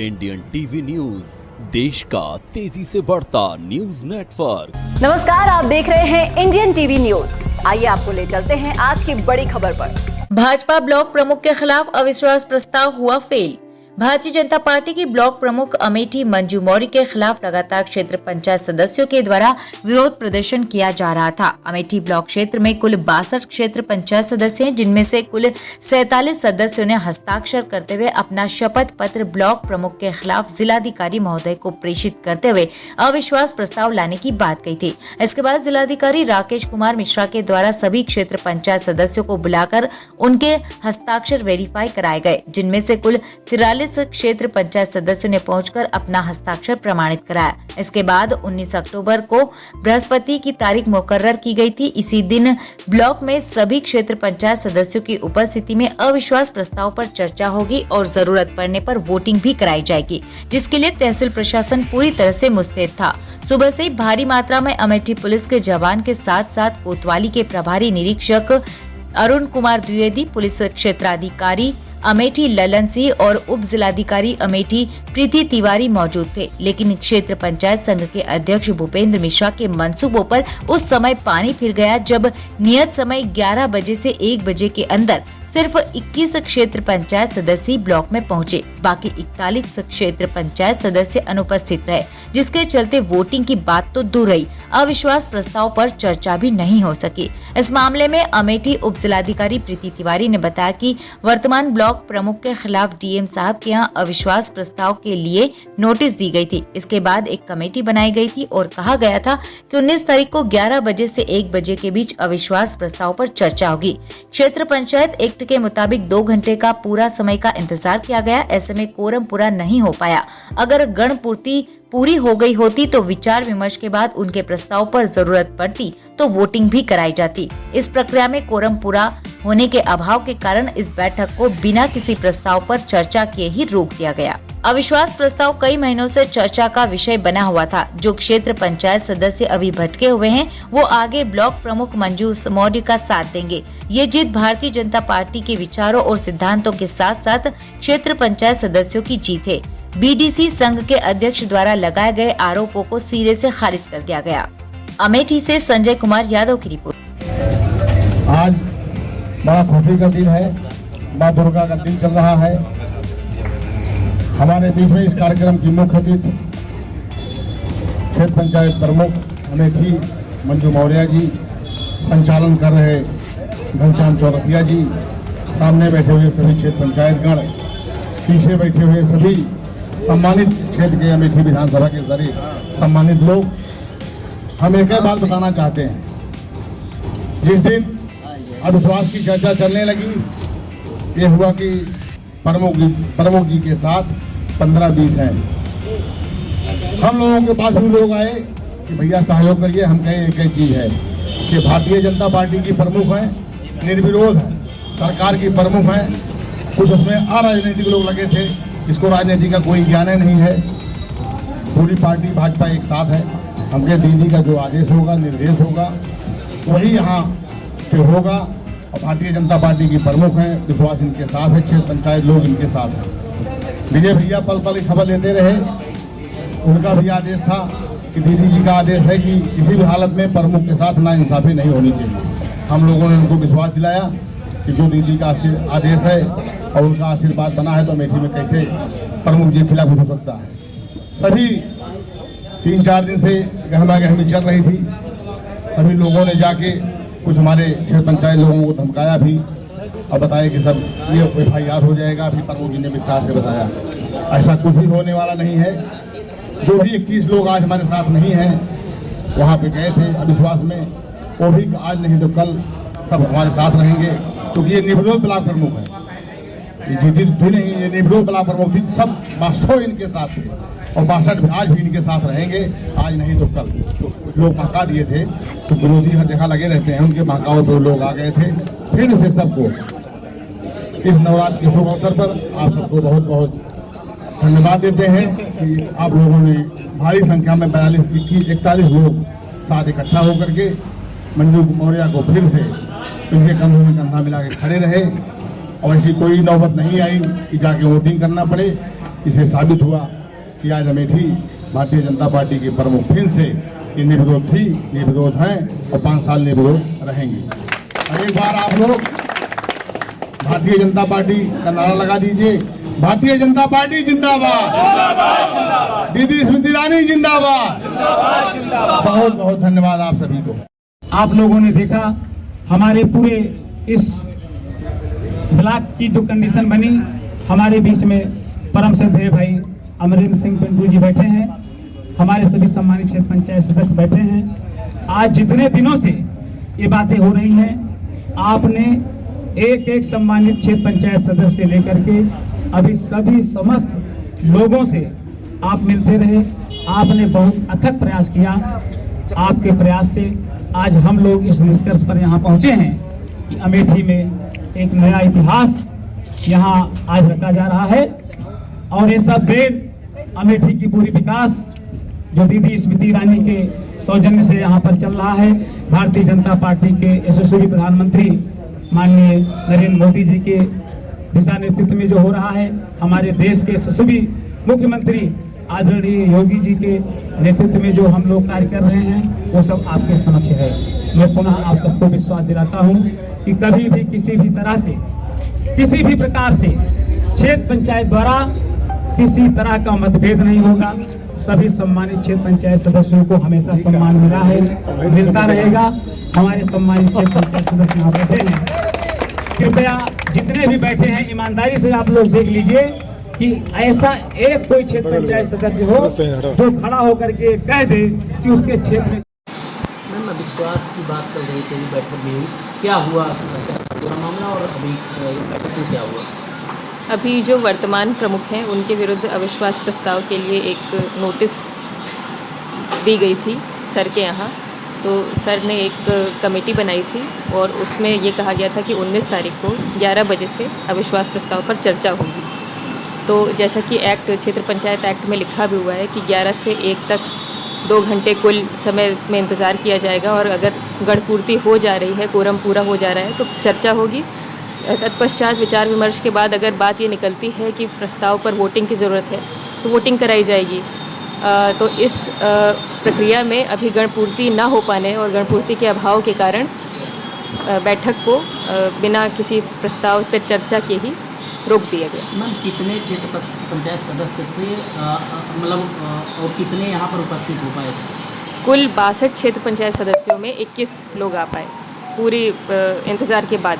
Indian TV news, देश का तेजी से बढ़ता न्यूज नेटवर्क। नमस्कार, आप देख रहे हैं इंडियन टीवी न्यूज। आइए आपको ले चलते हैं आज की बड़ी खबर पर। भाजपा ब्लॉक प्रमुख के खिलाफ अविश्वास प्रस्ताव हुआ फेल। भारतीय जनता पार्टी की ब्लॉक प्रमुख अमेठी मंजू मौर्य के खिलाफ लगातार क्षेत्र पंचायत सदस्यों के द्वारा विरोध प्रदर्शन किया जा रहा था। अमेठी ब्लॉक क्षेत्र में कुल 62 क्षेत्र पंचायत सदस्य हैं, जिनमें से कुल 47 सदस्यों ने हस्ताक्षर करते हुए अपना शपथ पत्र ब्लॉक प्रमुख के खिलाफ जिलाधिकारी महोदय को प्रेषित करते हुए अविश्वास प्रस्ताव लाने की बात कही थी। इसके बाद जिलाधिकारी राकेश कुमार मिश्रा के द्वारा सभी क्षेत्र पंचायत सदस्यों को बुलाकर उनके हस्ताक्षर वेरीफाई कराए गए, जिनमें से कुल 43 क्षेत्र पंचायत सदस्यों ने पहुंचकर अपना हस्ताक्षर प्रमाणित कराया। इसके बाद 19 अक्टूबर को बृहस्पति की तारीख मुकर्रर की गई थी। इसी दिन ब्लॉक में सभी क्षेत्र पंचायत सदस्यों की उपस्थिति में अविश्वास प्रस्ताव पर चर्चा होगी और जरूरत पड़ने पर वोटिंग भी कराई जाएगी, जिसके लिए तहसील प्रशासन पूरी तरह से मुस्तैद था। सुबह से ही भारी मात्रा में अमेठी पुलिस के जवान के साथ साथ कोतवाली के प्रभारी निरीक्षक अरुण कुमार द्विवेदी, पुलिस क्षेत्राधिकारी अमेठी ललन सिंह और उप जिलाधिकारी अमेठी प्रीति तिवारी मौजूद थे। लेकिन क्षेत्र पंचायत संघ के अध्यक्ष भूपेंद्र मिश्रा के मंसूबों पर उस समय पानी फिर गया, जब नियत समय 11 बजे से 1 बजे के अंदर सिर्फ 21 क्षेत्र पंचायत सदस्य ब्लॉक में पहुंचे। बाकी 41 क्षेत्र पंचायत सदस्य अनुपस्थित रहे, जिसके चलते वोटिंग की बात तो दूर रही, अविश्वास प्रस्ताव पर चर्चा भी नहीं हो सकी। इस मामले में अमेठी उप जिलाधिकारी प्रीति तिवारी ने बताया कि वर्तमान ब्लॉक प्रमुख के खिलाफ डीएम साहब के यहाँ अविश्वास प्रस्ताव के लिए नोटिस दी गई थी। इसके बाद एक कमेटी बनाई गई थी और कहा गया था कि 19 तारीख को 11 बजे से 1 बजे के बीच अविश्वास प्रस्ताव पर चर्चा होगी। क्षेत्र पंचायत एक्ट के मुताबिक 2 घंटे का पूरा समय का इंतजार किया गया। ऐसे में कोरम पूरा नहीं हो पाया। अगर गण पूर्ति पूरी हो गई होती तो विचार विमर्श के बाद उनके प्रस्ताव पर जरूरत पड़ती तो वोटिंग भी कराई जाती। इस प्रक्रिया में कोरम पूरा होने के अभाव के कारण इस बैठक को बिना किसी प्रस्ताव पर चर्चा किए ही रोक दिया गया। अविश्वास प्रस्ताव कई महीनों से चर्चा का विषय बना हुआ था। जो क्षेत्र पंचायत सदस्य अभी भटके हुए हैं, वो आगे ब्लॉक प्रमुख मंजू मौर्य का साथ देंगे। ये जीत भारतीय जनता पार्टी के विचारों और सिद्धांतों के साथ साथ क्षेत्र पंचायत सदस्यों की जीत है। बीडीसी संघ के अध्यक्ष द्वारा लगाए गए आरोपों को सिरे से खारिज कर दिया गया। अमेठी से संजय कुमार यादव की रिपोर्ट। आज बड़ा खुशी का दिन है, माँ दुर्गा का दिन चल रहा है। हमारे बीच में इस कार्यक्रम की मुख्य अतिथि क्षेत्र पंचायत प्रमुख अमेठी मंजू मौर्य जी, संचालन कर रहे घनश्याम चौरसिया जी, सामने बैठे हुए सभी क्षेत्र पंचायतगण, पीछे बैठे हुए सभी सम्मानित क्षेत्र के अमेठी विधानसभा के जरिए सम्मानित लोग, हम एक ही बात बताना चाहते हैं। जिस दिन अविश्वास की चर्चा चलने लगी, ये हुआ कि प्रमुख जी के साथ 15-20 हैं। हम लोगों के पास भी लोग आए कि भैया सहयोग करिए। हम कहें एक ही चीज़ है कि भारतीय जनता पार्टी की प्रमुख है, निर्विरोध है, सरकार की प्रमुख है। कुछ उसमें अराजनीतिक लोग लगे थे, इसको राजनीति का कोई ज्ञान नहीं है। पूरी पार्टी भाजपा एक साथ है। हमके दीदी का जो आदेश होगा, निर्देश होगा, वही यहाँ पे होगा। और भारतीय जनता पार्टी की प्रमुख हैं, विश्वास इनके साथ है, क्षेत्र पंचायत लोग इनके साथ हैं। विजय भैया पल पल खबर लेते रहे। उनका भी आदेश था कि दीदी जी का आदेश है कि किसी भी हालत में प्रमुख के साथ नाइंसाफी नहीं होनी चाहिए। हम लोगों ने उनको विश्वास दिलाया कि जो दीदी का आदेश है और उनका आशीर्वाद बना है तो अमेठी में कैसे प्रमुख जी खिलाफ हो सकता है। सभी 3-4 दिन से गहमा गहमी चल रही थी। सभी लोगों ने जाके कुछ हमारे क्षेत्र पंचायत लोगों को धमकाया भी और बताया कि सब ये FIR हो जाएगा। अभी प्रमुख जी ने विस्तार से बताया ऐसा कुछ भी होने वाला नहीं है। जो भी 21 लोग आज हमारे साथ नहीं हैं, वहाँ पे गए थे अविश्वास में, वो भी आज नहीं तो कल सब हमारे साथ रहेंगे, क्योंकि ये निर्विरोध ब्लॉक प्रमुख है। ये जीती भी नहीं, ये निर्विरोध ब्लॉक प्रमुख थी। सब 62 इनके साथ थे और 62 आज भी इनके साथ रहेंगे, आज नहीं तो कल। तो लोग महका दिए थे, तो विरोधी हर जगह लगे रहते हैं, उनके महकाओं पर लोग आ गए थे। फिर से सबको इस नवरात्र के शुभ अवसर पर आप सबको बहुत बहुत धन्यवाद देते हैं कि आप लोगों ने भारी संख्या में 41 लोग साथ इकट्ठा होकर के मंजू मौर्य को फिर से उनके कंधों में कंधा मिला के खड़े रहे। और ऐसी कोई नौबत नहीं आई कि जाके वोटिंग करना पड़े। इसे साबित हुआ कि आज अमेठी भारतीय जनता पार्टी के प्रमुख फिर से ये निर्विरोध थी, निर्विरोध हैं और 5 साल निर्विरोध रहेंगे। और एक बार आप लोग भारतीय जनता पार्टी का नारा लगा दीजिए, भारतीय जनता पार्टी जिंदाबाद, दीदी स्मृति ईरानी जिंदाबाद। बहुत बहुत धन्यवाद आप सभी को। आप लोगों ने देखा हमारे पूरे इस ब्लॉक की जो कंडीशन बनी, हमारे बीच में परम श्रद्धेय भाई अमरिंदर सिंह पिंटू जी बैठे हैं, हमारे सभी सम्मानित क्षेत्र पंचायत सदस्य बैठे हैं। आज जितने दिनों से ये बातें हो रही हैं, आपने एक एक सम्मानित क्षेत्र पंचायत सदस्य से लेकर के अभी सभी समस्त लोगों से आप मिलते रहे, आपने बहुत अथक प्रयास किया। आपके प्रयास से आज हम लोग इस निष्कर्ष पर यहाँ पहुँचे हैं कि अमेठी में एक नया इतिहास यहाँ आज रचा जा रहा है। और ये सब देन अमेठी की पूरी विकास जो दीदी स्मृति ईरानी के सौजन्य से यहाँ पर चल रहा है, भारतीय जनता पार्टी के यशस्वी प्रधानमंत्री माननीय नरेंद्र मोदी जी के दिशा नेतृत्व में जो हो रहा है, हमारे देश के यशस्वी मुख्यमंत्री आदरणीय योगी जी के नेतृत्व में जो हम लोग कार्य कर रहे हैं, वो सब आपके समक्ष है। मैं पुनः आप सबको विश्वास दिलाता हूँ कि कभी भी किसी भी तरह से, किसी भी प्रकार से क्षेत्र पंचायत द्वारा किसी तरह का मतभेद नहीं होगा। सभी सम्मानित क्षेत्र पंचायत सदस्यों को हमेशा सम्मान मिला है, मिलता रहेगा। हमारे सम्मानित क्षेत्र पंचायत सदस्य यहाँ बैठे हैं, कृपया जितने भी बैठे हैं ईमानदारी से आप लोग देख लीजिए कि ऐसा एक कोई क्षेत्र पंचायत सदस्य हो जो खड़ा होकर के कह दे कि उसके क्षेत्र में। मैम, अविश्वास की बात चल रही थी बैठक में, क्या हुआ पूरा मामला और अभी बैठक में क्या हुआ? अभी जो वर्तमान प्रमुख हैं उनके विरुद्ध अविश्वास प्रस्ताव के लिए एक नोटिस दी गई थी सर के यहाँ। तो सर ने एक कमेटी बनाई थी और उसमें ये कहा गया था कि 19 तारीख को 11 बजे से अविश्वास प्रस्ताव पर चर्चा होगी। तो जैसा कि एक्ट क्षेत्र पंचायत एक्ट में लिखा भी हुआ है कि 11 से 1 तक 2 घंटे कुल समय में इंतज़ार किया जाएगा और अगर गढ़पूर्ति हो जा रही है, कोरम पूरा हो जा रहा है तो चर्चा होगी। तत्पश्चात विचार विमर्श के बाद अगर बात ये निकलती है कि प्रस्ताव पर वोटिंग की ज़रूरत है तो वोटिंग कराई जाएगी। तो इस प्रक्रिया में अभी गणपूर्ति ना हो पाने और गणपूर्ति के अभाव के कारण बैठक को बिना किसी प्रस्ताव पर चर्चा के ही रोक दिया गया। मैम, कितने क्षेत्र पंचायत सदस्य थे, मतलब और कितने यहाँ पर उपस्थित हो पाए थे? कुल 62 क्षेत्र पंचायत सदस्यों में 21 लोग आ पाए पूरी इंतज़ार के बाद।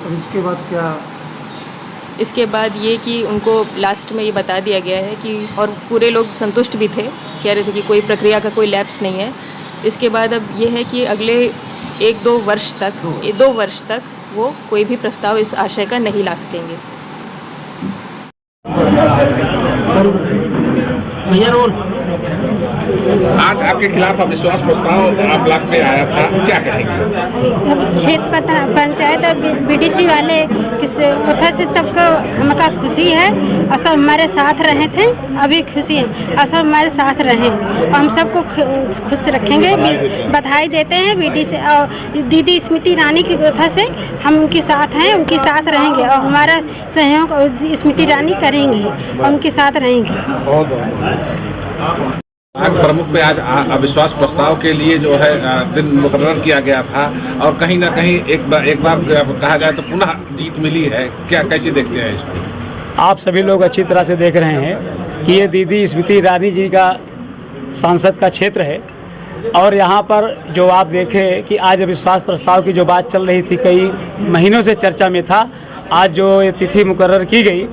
और इसके बाद क्या? इसके बाद ये कि उनको लास्ट में ये बता दिया गया है कि, और पूरे लोग संतुष्ट भी थे, कह रहे थे कि कोई प्रक्रिया का कोई लैप्स नहीं है। इसके बाद अब ये है कि अगले 1-2 वर्ष तक वो कोई भी प्रस्ताव इस आशय का नहीं ला सकेंगे। आज आपके खिलाफ अविश्वास प्रस्ताव आप ब्लॉक में आया था, क्या कहेंगे? क्षेत्र पंचायत और बीडीसी वाले किस उधर से सबको हमका खुशी है और सब हमारे साथ रहे थे, अभी खुशी है और सब हमारे साथ रहे और हम सबको खुश रखेंगे। बधाई देते हैं बीडीसी और दीदी स्मृति ईरानी की उधर से, हम उनके साथ हैं, उनके साथ रहेंगे और हमारा सहयोग स्मृति ईरानी करेंगे और उनके साथ रहेंगे। प्रमुख पे आज अविश्वास प्रस्ताव के लिए जो है दिन मुकर्रर किया गया था और कहीं ना कहीं एक बार कहा जाए तो पुनः जीत मिली है, क्या कैसे देखते हैं इसको? आप सभी लोग अच्छी तरह से देख रहे हैं कि ये दीदी स्मृति ईरानी जी का सांसद का क्षेत्र है और यहाँ पर जो आप देखें कि आज अविश्वास प्रस्ताव की जो बात चल रही थी, कई महीनों से चर्चा में था। आज जो ये तिथि मुकर्रर की गई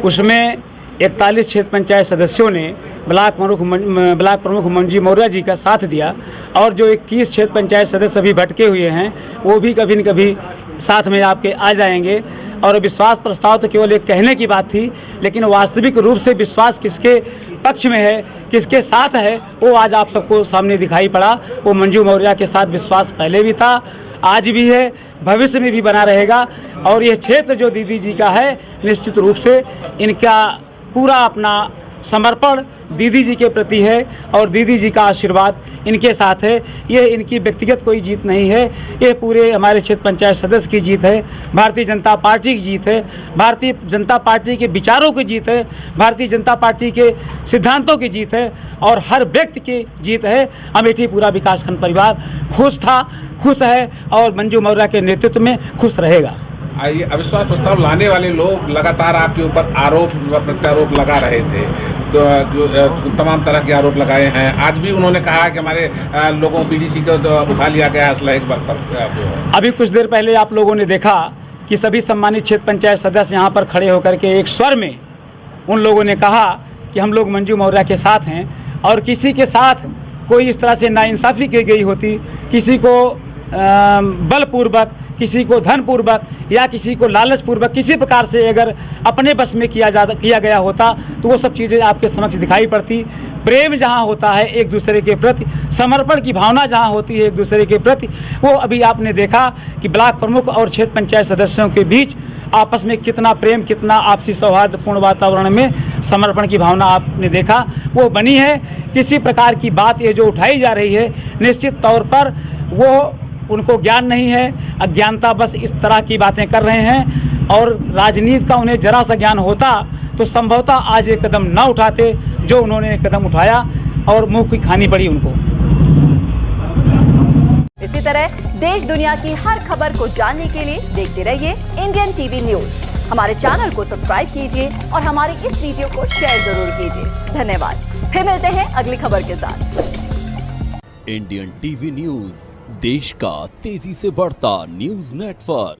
उसमें 41 क्षेत्र पंचायत सदस्यों ने ब्लॉक प्रमुख मंजू मौर्य जी का साथ दिया और जो 21 क्षेत्र पंचायत सदस्य अभी भटके हुए हैं वो भी कभी न कभी साथ में आपके आ जाएंगे। और विश्वास प्रस्ताव तो केवल एक कहने की बात थी, लेकिन वास्तविक रूप से विश्वास किसके पक्ष में है, किसके साथ है, वो आज आप सबको सामने दिखाई पड़ा। वो मंजू मौर्य के साथ विश्वास पहले भी था, आज भी है, भविष्य में भी बना रहेगा। और ये क्षेत्र जो दीदी जी का है, निश्चित रूप से इनका पूरा अपना समर्पण दीदी जी के प्रति है और दीदी जी का आशीर्वाद इनके साथ है। ये इनकी व्यक्तिगत कोई जीत नहीं है, ये पूरे हमारे क्षेत्र पंचायत सदस्य की जीत है, भारतीय जनता पार्टी की जीत है, भारतीय जनता पार्टी के विचारों की जीत है, भारतीय जनता पार्टी के सिद्धांतों की जीत है और हर व्यक्ति की जीत है। अमेठी पूरा विकासखंड परिवार खुश था, खुश है और मंजू मौर्य के नेतृत्व में खुश रहेगा। ये अविश्वास प्रस्ताव लाने वाले लोग लगातार आपके ऊपर आरोप व प्रत्यारोप लगा रहे थे, जो तमाम तरह के आरोप लगाए हैं। आज भी उन्होंने कहा कि हमारे लोगों बीडीसी को उठा लिया गया है असला एक बार पर। अभी कुछ देर पहले आप लोगों ने देखा कि सभी सम्मानित क्षेत्र पंचायत सदस्य यहाँ पर खड़े होकर के एक स्वर में उन लोगों ने कहा कि हम लोग मंजू मौर्य के साथ हैं और किसी के साथ कोई इस तरह से नाइंसाफ़ी की गई होती, किसी को बलपूर्वक, किसी को धनपूर्वक या किसी को लालचपूर्वक किसी प्रकार से अगर अपने बस में किया गया होता तो वो सब चीज़ें आपके समक्ष दिखाई पड़ती। प्रेम जहाँ होता है एक दूसरे के प्रति, समर्पण की भावना जहाँ होती है एक दूसरे के प्रति, वो अभी आपने देखा कि ब्लॉक प्रमुख और क्षेत्र पंचायत सदस्यों के बीच आपस में कितना प्रेम, कितना आपसी सौहार्दपूर्ण वातावरण में समर्पण की भावना आपने देखा, वो बनी है। किसी प्रकार की बात ये जो उठाई जा रही है, निश्चित तौर पर वो उनको ज्ञान नहीं है, अज्ञानता बस इस तरह की बातें कर रहे हैं और राजनीति का उन्हें जरा सा ज्ञान होता तो संभवतः आज ये कदम न उठाते जो उन्होंने कदम उठाया और मुंह की खानी पड़ी उनको। इसी तरह देश दुनिया की हर खबर को जानने के लिए देखते रहिए इंडियन टीवी न्यूज। हमारे चैनल को सब्सक्राइब कीजिए और हमारी इस वीडियो को शेयर जरूर कीजिए। धन्यवाद। फिर मिलते हैं अगली खबर के साथ। इंडियन टीवी न्यूज, देश का तेजी से बढ़ता न्यूज नेटवर्क।